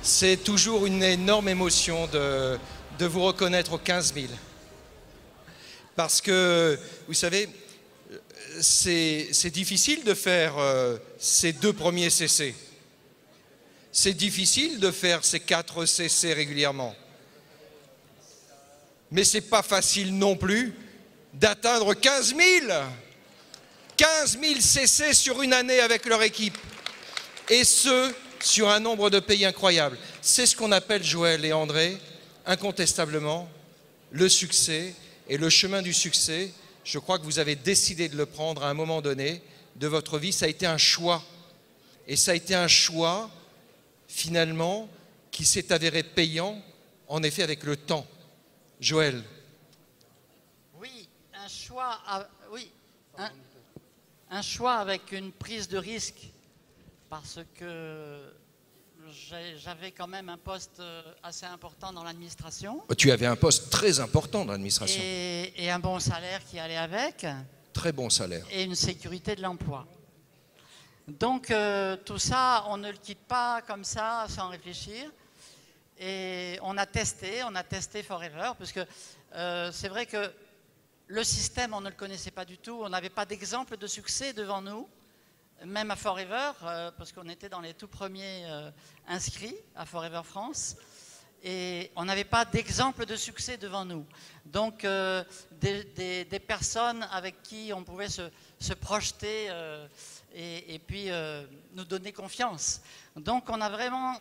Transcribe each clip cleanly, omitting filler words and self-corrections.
C'est toujours une énorme émotion de vous reconnaître aux 15 000. Parce que, vous savez, c'est difficile de faire ces 2 premiers CC. C'est difficile de faire ces 4 CC régulièrement. Mais c'est pas facile non plus d'atteindre 15 000. 15 000 CC sur une année avec leur équipe. Et ce, sur un nombre de pays incroyable. C'est ce qu'on appelle, Joël et André, incontestablement, le succès. Et le chemin du succès, je crois que vous avez décidé de le prendre à un moment donné de votre vie. Ça a été un choix. Et ça a été un choix, finalement, qui s'est avéré payant, en effet, avec le temps. Joël. Oui, un choix, oui, un choix avec une prise de risque, parce que j'avais quand même un poste assez important dans l'administration. Tu avais un poste très important dans l'administration. Et un bon salaire qui allait avec. Très bon salaire. Et une sécurité de l'emploi. Donc tout ça, on ne le quitte pas comme ça, sans réfléchir. Et on a testé Forever, parce que c'est vrai que le système, on ne le connaissait pas du tout. On n'avait pas d'exemple de succès devant nous. Même à Forever, parce qu'on était dans les tout premiers inscrits à Forever France, et on n'avait pas d'exemple de succès devant nous. Donc, des personnes avec qui on pouvait se projeter et puis nous donner confiance. Donc, on a vraiment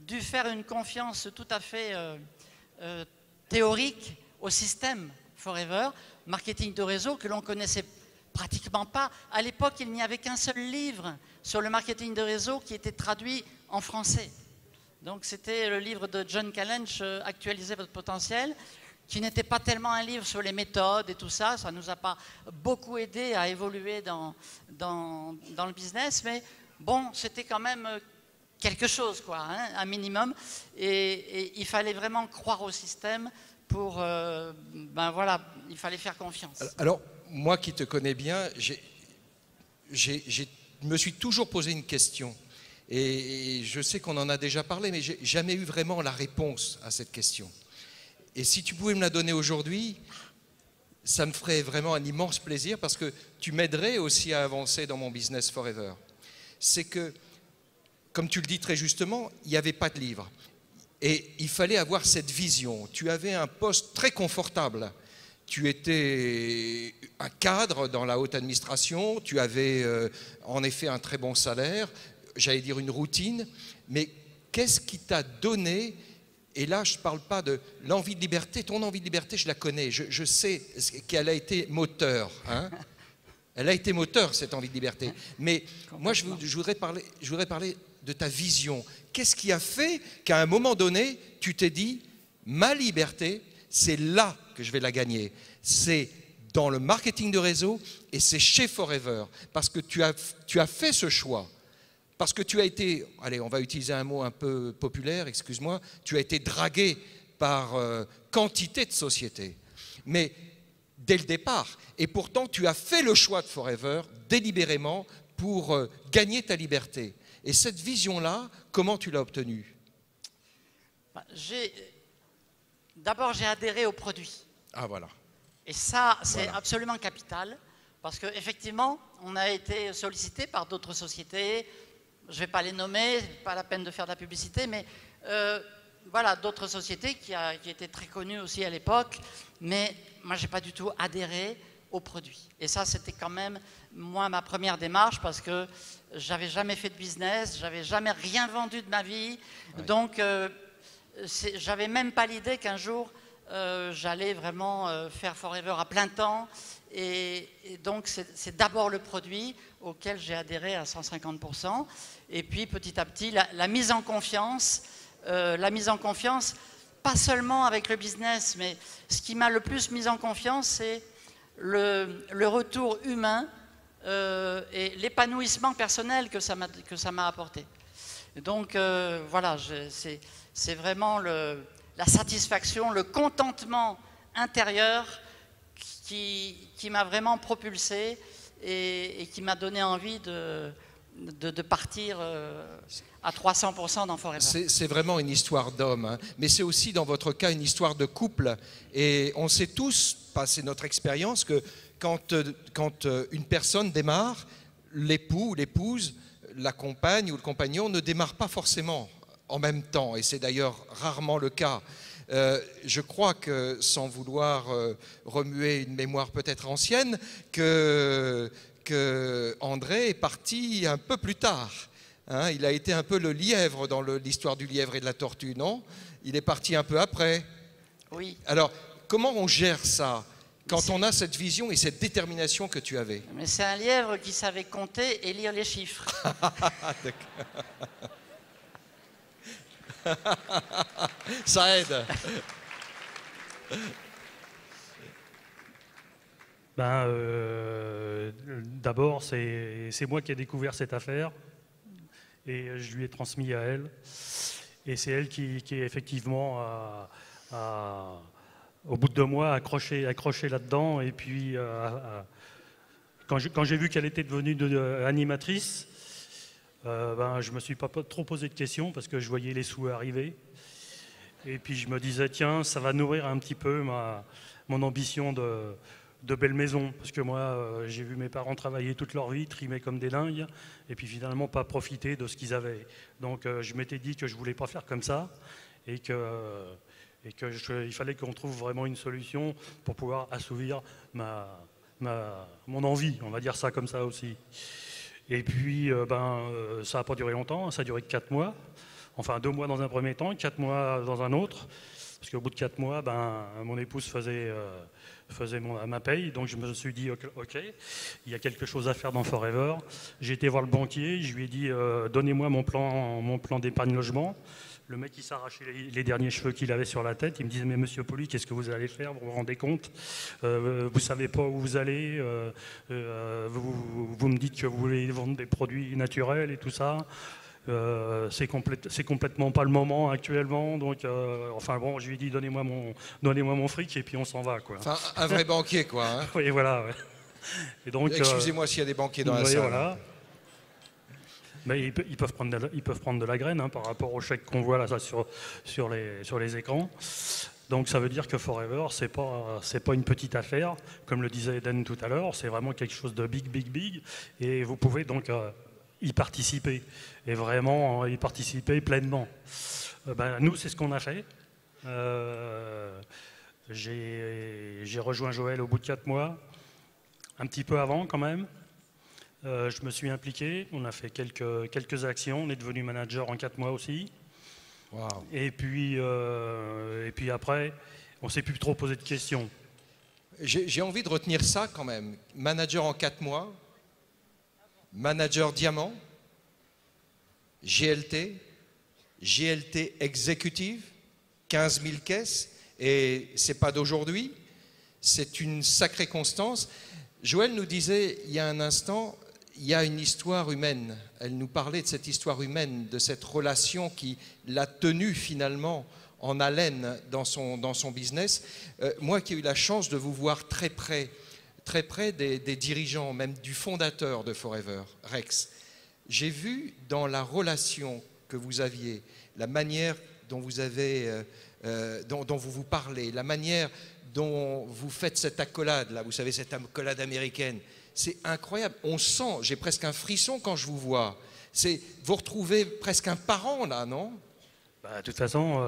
dû faire une confiance tout à fait théorique au système Forever, marketing de réseau que l'on connaissait pratiquement pas. À l'époque, il n'y avait qu'un seul livre sur le marketing de réseau qui était traduit en français. Donc c'était le livre de John Challenge, Actualiser votre potentiel, qui n'était pas tellement un livre sur les méthodes et tout ça. Ça ne nous a pas beaucoup aidé à évoluer dans le business, mais bon, c'était quand même quelque chose, quoi, hein, un minimum. Et il fallait vraiment croire au système pour, ben voilà, il fallait faire confiance. Alors, moi qui te connais bien, je me suis toujours posé une question. Et je sais qu'on en a déjà parlé, mais je n'ai jamais eu vraiment la réponse à cette question. Et si tu pouvais me la donner aujourd'hui, ça me ferait vraiment un immense plaisir, parce que tu m'aiderais aussi à avancer dans mon business Forever. C'est que, comme tu le dis très justement, il n'y avait pas de livre. Et il fallait avoir cette vision. Tu avais un poste très confortable. Tu étais un cadre dans la haute administration, tu avais en effet un très bon salaire, j'allais dire une routine, mais qu'est-ce qui t'a donné, et là je ne parle pas de l'envie de liberté, ton envie de liberté je la connais, je sais qu'elle a été moteur, hein. Elle a été moteur cette envie de liberté, mais moi je voudrais parler de ta vision. Qu'est-ce qui a fait qu'à un moment donné tu t'es dit, ma liberté, c'est là que je vais la gagner. C'est dans le marketing de réseau et c'est chez Forever. Parce que tu as fait ce choix. Parce que tu as été, allez, on va utiliser un mot un peu populaire, excuse-moi, tu as été dragué par quantité de sociétés. Mais dès le départ. Et pourtant, tu as fait le choix de Forever délibérément pour gagner ta liberté. Et cette vision-là, comment tu l'as obtenue? D'abord, j'ai adhéré au produit. Ah, voilà. Et ça, c'est absolument capital, parce qu'effectivement, on a été sollicité par d'autres sociétés, je ne vais pas les nommer, pas la peine de faire de la publicité, mais voilà, d'autres sociétés qui étaient très connues aussi à l'époque, mais moi, je n'ai pas du tout adhéré au produit. Et ça, c'était quand même, moi, ma première démarche, parce que j'avais jamais fait de business, j'avais jamais rien vendu de ma vie, donc j'avais même pas l'idée qu'un jour j'allais vraiment faire Forever à plein temps, et donc c'est d'abord le produit auquel j'ai adhéré à 150%, et puis petit à petit la mise en confiance, pas seulement avec le business, mais ce qui m'a le plus mis en confiance, c'est le retour humain et l'épanouissement personnel que ça m'a apporté. Donc voilà, c'est vraiment la satisfaction, le contentement intérieur qui m'a vraiment propulsé et qui m'a donné envie de partir à 300% dans Forever. C'est vraiment une histoire d'homme, hein. Mais c'est aussi dans votre cas une histoire de couple. Et on sait tous, c'est notre expérience, que quand une personne démarre, l'époux ou l'épouse, la compagne ou le compagnon ne démarre pas forcément en même temps. Et c'est d'ailleurs rarement le cas. Je crois que, sans vouloir remuer une mémoire peut-être ancienne, que André est parti un peu plus tard. Hein, il a été un peu le lièvre dans l'histoire du lièvre et de la tortue, non? Il est parti un peu après. Oui. Alors, comment on gère ça quand on a cette vision et cette détermination que tu avais? Mais c'est un lièvre qui savait compter et lire les chiffres. Ça aide. D'abord, c'est moi qui ai découvert cette affaire et je lui ai transmis à elle. Et c'est elle qui effectivement au bout de 2 mois, accroché là-dedans. Et puis, quand j'ai vu qu'elle était devenue animatrice, je ne me suis pas trop posé de questions parce que je voyais les sous arriver. Et puis je me disais, tiens, ça va nourrir un petit peu mon ambition de belle maison. Parce que moi, j'ai vu mes parents travailler toute leur vie, trimer comme des dingues, et puis finalement pas profiter de ce qu'ils avaient. Donc je m'étais dit que je ne voulais pas faire comme ça, et qu'il fallait qu'on trouve vraiment une solution pour pouvoir assouvir mon envie, on va dire ça comme ça aussi. Et puis, ça n'a pas duré longtemps, ça a duré que 4 mois. Enfin, 2 mois dans un premier temps, 4 mois dans un autre. Parce qu'au bout de 4 mois, mon épouse faisait ma paye. Donc, je me suis dit, OK, il y a quelque chose à faire dans Forever. J'ai été voir le banquier, je lui ai dit, donnez-moi mon plan d'épargne logement. Le mec, il s'arrachait les derniers cheveux qu'il avait sur la tête. Il me disait, mais monsieur Poli, qu'est-ce que vous allez faire? Vous vous rendez compte? Vous ne savez pas où vous allez. Vous me dites que vous voulez vendre des produits naturels et tout ça. C'est complètement pas le moment actuellement. Donc, je lui ai dit, donnez-moi mon fric et puis on s'en va, quoi. Enfin, un vrai banquier, quoi. Hein. Oui, voilà. Ouais. Et donc, excusez-moi s'il y a des banquiers dans la salle. Voilà. Mais ils peuvent prendre de la graine, hein, par rapport au chèque qu'on voit là, ça, sur les écrans. Donc ça veut dire que Forever, c'est pas une petite affaire, comme le disait Eden tout à l'heure, c'est vraiment quelque chose de big, big, big. Et vous pouvez donc y participer, et vraiment y participer pleinement. Nous, c'est ce qu'on a fait. J'ai rejoint Joël au bout de 4 mois, un petit peu avant quand même. Je me suis impliqué, on a fait quelques actions, on est devenu manager en 4 mois aussi. Wow. Et puis après, on ne s'est plus trop posé de questions. J'ai envie de retenir ça quand même. Manager en 4 mois, manager diamant, GLT exécutive, 15 000 caisses, et c'est pas d'aujourd'hui, c'est une sacrée constance. Joël nous disait il y a un instant, il y a une histoire humaine. Elle nous parlait de cette histoire humaine, de cette relation qui l'a tenue finalement en haleine dans son business. Moi qui ai eu la chance de vous voir très près des dirigeants, même du fondateur de Forever, Rex, j'ai vu dans la relation que vous aviez, la manière dont vous vous parlez, la manière dont vous faites cette accolade, là, vous savez, cette accolade américaine, c'est incroyable. On sent, j'ai presque un frisson quand je vous vois. Vous retrouvez presque un parent, là, non? De toute façon,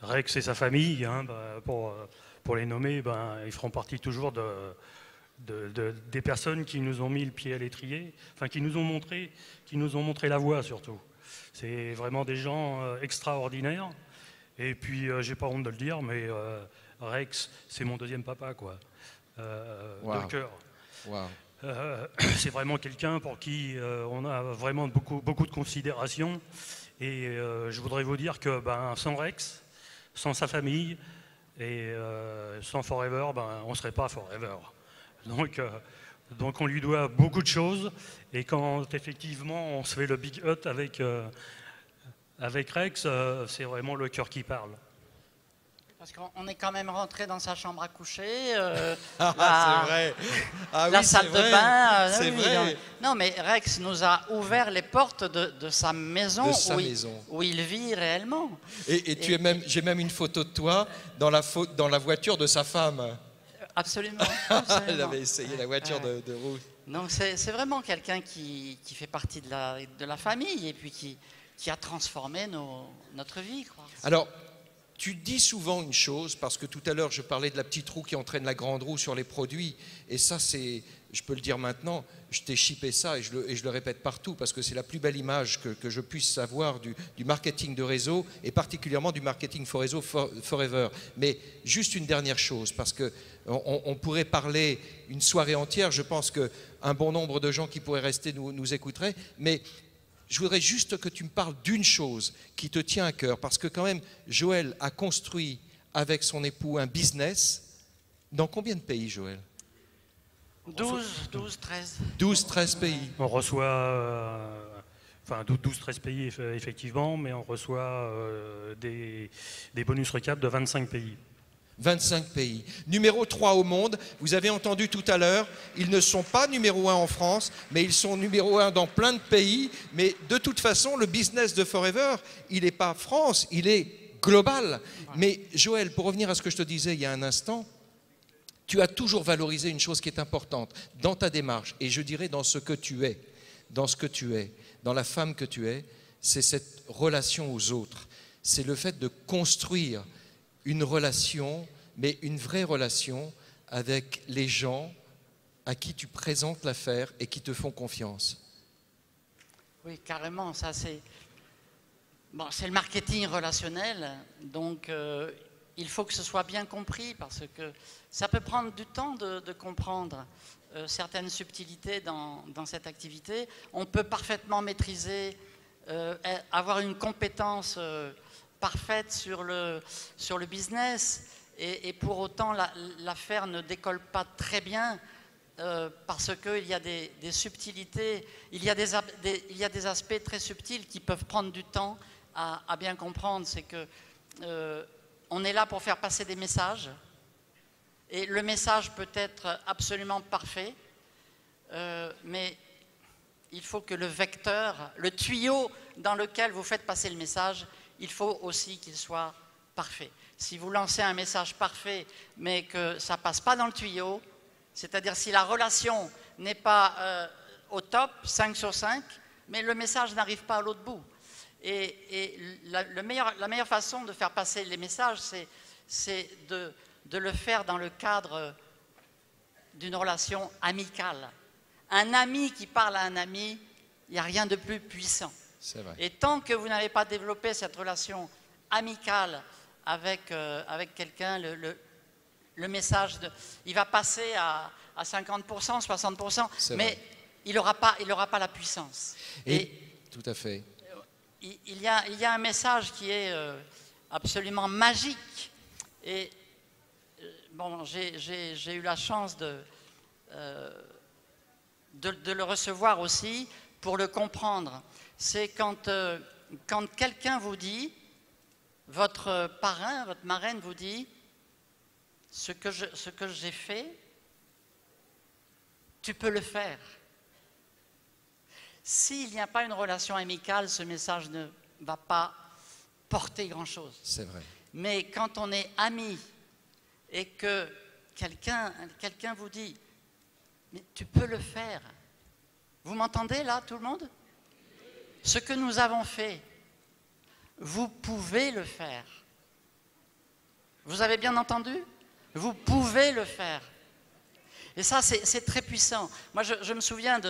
Rex et sa famille, hein, pour les nommer, ils feront partie toujours des personnes qui nous ont mis le pied à l'étrier, enfin qui nous ont montré la voie surtout. C'est vraiment des gens extraordinaires. Et puis, j'ai pas honte de le dire, mais Rex, c'est mon deuxième papa, quoi. Wow. De cœur. Wow. C'est vraiment quelqu'un pour qui on a vraiment beaucoup de considération. Et je voudrais vous dire que sans Rex, sans sa famille et sans Forever, on ne serait pas Forever. Donc on lui doit beaucoup de choses. Et quand effectivement on se fait le big hut avec Rex, c'est vraiment le cœur qui parle. Parce qu'on est quand même rentré dans sa chambre à coucher, c'est vrai. Ah la oui, salle de vrai. bain. C'est vrai. Non, mais Rex nous a ouvert les portes de sa maison, maison. Où il vit réellement. Et j'ai même une photo de toi dans la voiture de sa femme. Absolument. Elle avait essayé la voiture de Ruth. Donc c'est vraiment quelqu'un qui fait partie de la famille et puis qui a transformé notre vie, quoi. Alors, tu dis souvent une chose, parce que tout à l'heure je parlais de la petite roue qui entraîne la grande roue sur les produits, et ça c'est, je peux le dire maintenant, je t'ai chippé ça et je le répète partout, parce que c'est la plus belle image que je puisse avoir du marketing de réseau, et particulièrement du marketing for réseau forever. Mais juste une dernière chose, parce qu'on pourrait parler une soirée entière, je pense qu'un bon nombre de gens qui pourraient rester nous écouteraient, mais je voudrais juste que tu me parles d'une chose qui te tient à cœur, parce que quand même, Joël a construit avec son époux un business. Dans combien de pays, Joël? 12, 13. 12, 13 pays. On reçoit, 12, 13 pays effectivement, mais on reçoit des bonus recap de 25 pays. 25 pays. Numéro 3 au monde, vous avez entendu tout à l'heure, ils ne sont pas numéro 1 en France, mais ils sont numéro 1 dans plein de pays. Mais de toute façon, le business de Forever, il n'est pas France, il est global. Mais Joël, pour revenir à ce que je te disais il y a un instant, tu as toujours valorisé une chose qui est importante dans ta démarche, et je dirais dans ce que tu es, dans la femme que tu es, c'est cette relation aux autres. C'est le fait de construire une relation, mais une vraie relation avec les gens à qui tu présentes l'affaire et qui te font confiance. Oui, carrément, ça c'est le marketing relationnel, donc il faut que ce soit bien compris, parce que ça peut prendre du temps de comprendre certaines subtilités dans cette activité. On peut parfaitement maîtriser, avoir une compétence parfaite sur le business, et pour autant l'affaire ne décolle pas très bien, parce qu'il y a des subtilités, il y a des aspects très subtils qui peuvent prendre du temps à bien comprendre. C'est que on est là pour faire passer des messages, et le message peut être absolument parfait, mais il faut que le vecteur, le tuyau dans lequel vous faites passer le message, il faut aussi qu'il soit parfait. Si vous lancez un message parfait, mais que ça ne passe pas dans le tuyau, c'est-à-dire si la relation n'est pas au top, 5 sur 5, mais le message n'arrive pas à l'autre bout. Et la meilleure façon de faire passer les messages, c'est de le faire dans le cadre d'une relation amicale. Un ami qui parle à un ami, il n'y a rien de plus puissant. C'est vrai. Et tant que vous n'avez pas développé cette relation amicale avec quelqu'un, le message, il va passer à 50%, 60%, mais il n'aura pas la puissance. Et tout à fait. Il y a un message qui est absolument magique. Et bon, j'ai eu la chance de le recevoir aussi pour le comprendre. C'est quand quelqu'un vous dit, votre parrain, votre marraine vous dit, ce que j'ai fait, tu peux le faire. S'il n'y a pas une relation amicale, ce message ne va pas porter grand-chose. C'est vrai. Mais quand on est amis et que quelqu'un vous dit, mais tu peux le faire. Vous m'entendez là, tout le monde? Ce que nous avons fait, vous pouvez le faire. Vous avez bien entendu? Vous pouvez le faire. Et ça, c'est très puissant. Moi, je me souviens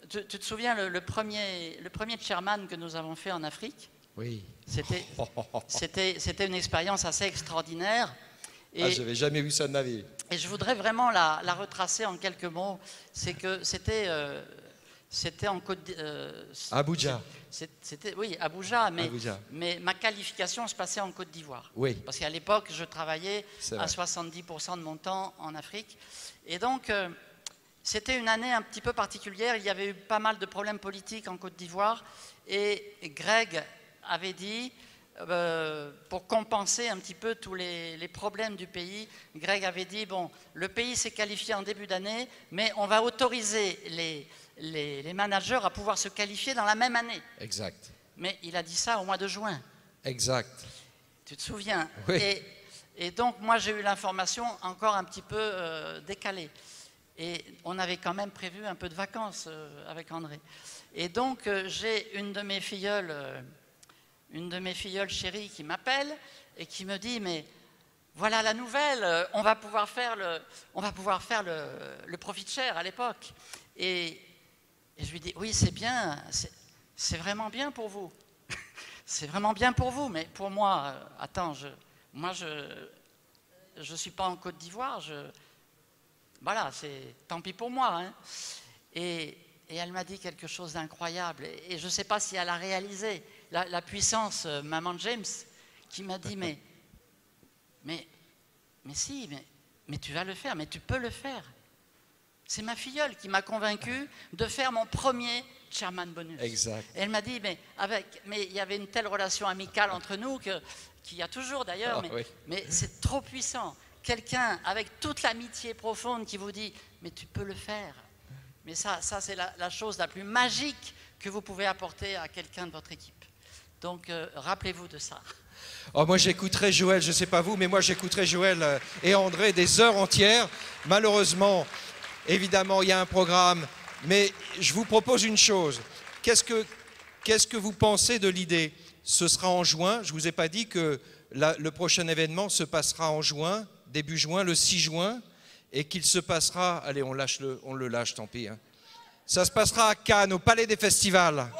tu te souviens le premier chairman que nous avons fait en Afrique? Oui. C'était une expérience assez extraordinaire. Et je n'avais jamais vu ça de ma vie. Et je voudrais vraiment la retracer en quelques mots. C'est que c'était en Côte Abuja. Oui, Abuja, mais ma qualification se passait en Côte d'Ivoire. Oui. Parce qu'à l'époque, je travaillais à 70% de mon temps en Afrique. Et donc, c'était une année un petit peu particulière. Il y avait eu pas mal de problèmes politiques en Côte d'Ivoire. Et Greg avait dit, pour compenser un petit peu tous les problèmes du pays. Greg avait dit, bon, le pays s'est qualifié en début d'année, mais on va autoriser les managers à pouvoir se qualifier dans la même année. Exact. Mais il a dit ça au mois de juin. Exact. Tu te souviens? Oui. Et donc, moi, j'ai eu l'information encore un petit peu décalée. Et on avait quand même prévu un peu de vacances avec André. Et donc, j'ai une de mes filleules chéries qui m'appelle et qui me dit, mais voilà la nouvelle, on va pouvoir faire le profit share à l'époque. Et je lui dis, oui, c'est bien, c'est vraiment bien pour vous. C'est vraiment bien pour vous, mais pour moi, attends, moi je suis pas en Côte d'Ivoire, voilà, c'est tant pis pour moi. Hein. Et elle m'a dit quelque chose d'incroyable, et je ne sais pas si elle a réalisé la puissance, maman James, qui m'a dit, mais tu vas le faire, mais tu peux le faire. C'est ma filleule qui m'a convaincu de faire mon premier chairman bonus. Exact. Et elle m'a dit, mais il y avait une telle relation amicale entre nous, qu'il y a toujours d'ailleurs, mais c'est trop puissant. Quelqu'un avec toute l'amitié profonde qui vous dit, mais tu peux le faire. Mais ça c'est la chose la plus magique que vous pouvez apporter à quelqu'un de votre équipe. Donc, rappelez-vous de ça. Oh, moi, j'écouterai Joël, je ne sais pas vous, mais moi, j'écouterai Joël et André des heures entières. Malheureusement, évidemment, il y a un programme, mais je vous propose une chose. Qu'est-ce que vous pensez de l'idée? Ce sera en juin. Je ne vous ai pas dit que le prochain événement se passera en juin, début juin, le 6 juin, et qu'il se passera... Allez, on le lâche, tant pis. Hein. Ça se passera à Cannes, au Palais des Festivals.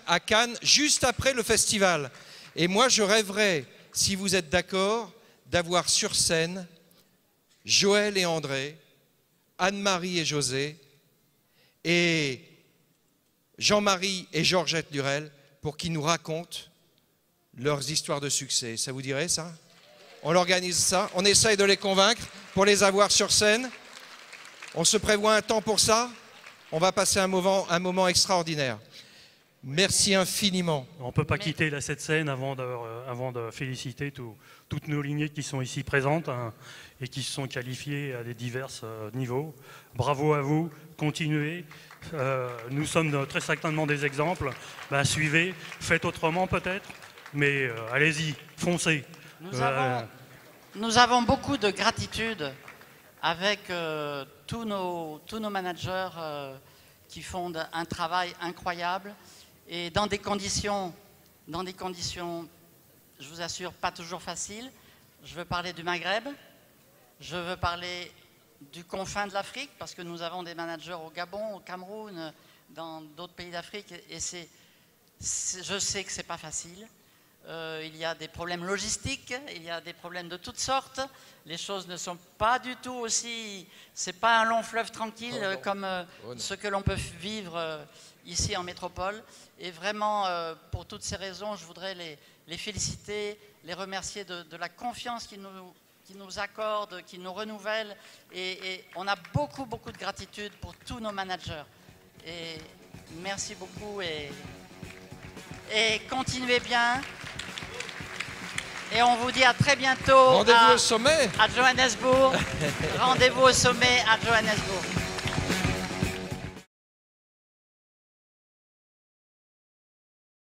À Cannes, juste après le festival. Et moi, je rêverais, si vous êtes d'accord, d'avoir sur scène Joël et André, Anne-Marie et José, et Jean-Marie et Georgette Durel, pour qu'ils nous racontent leurs histoires de succès. Ça vous dirait, ça? On organise ça, on essaye de les convaincre pour les avoir sur scène. On se prévoit un temps pour ça. On va passer un moment extraordinaire. Merci infiniment. On ne peut pas quitter cette scène avant de féliciter toutes nos lignées qui sont ici présentes, hein, et qui se sont qualifiées à des divers niveaux. Bravo à vous, continuez. Nous sommes très certainement des exemples. Suivez, faites autrement peut-être, mais allez-y, foncez. Nous avons beaucoup de gratitude avec tous nos managers qui font un travail incroyable. Et dans des conditions, je vous assure, pas toujours faciles. Je veux parler du Maghreb, je veux parler du confin de l'Afrique, parce que nous avons des managers au Gabon, au Cameroun, dans d'autres pays d'Afrique, et je sais que ce n'est pas facile. Il y a des problèmes logistiques, il y a des problèmes de toutes sortes. Les choses ne sont pas du tout aussi... C'est pas un long fleuve tranquille comme ce que l'on peut vivre ici en métropole. Et vraiment, pour toutes ces raisons, je voudrais les féliciter, les remercier de la confiance qu'ils nous accordent, qu'ils nous renouvellent. Et on a beaucoup, beaucoup de gratitude pour tous nos managers. Et merci beaucoup et continuez bien. Et on vous dit à très bientôt. Rendez-vous au sommet. À Johannesburg. Rendez-vous au sommet à Johannesburg.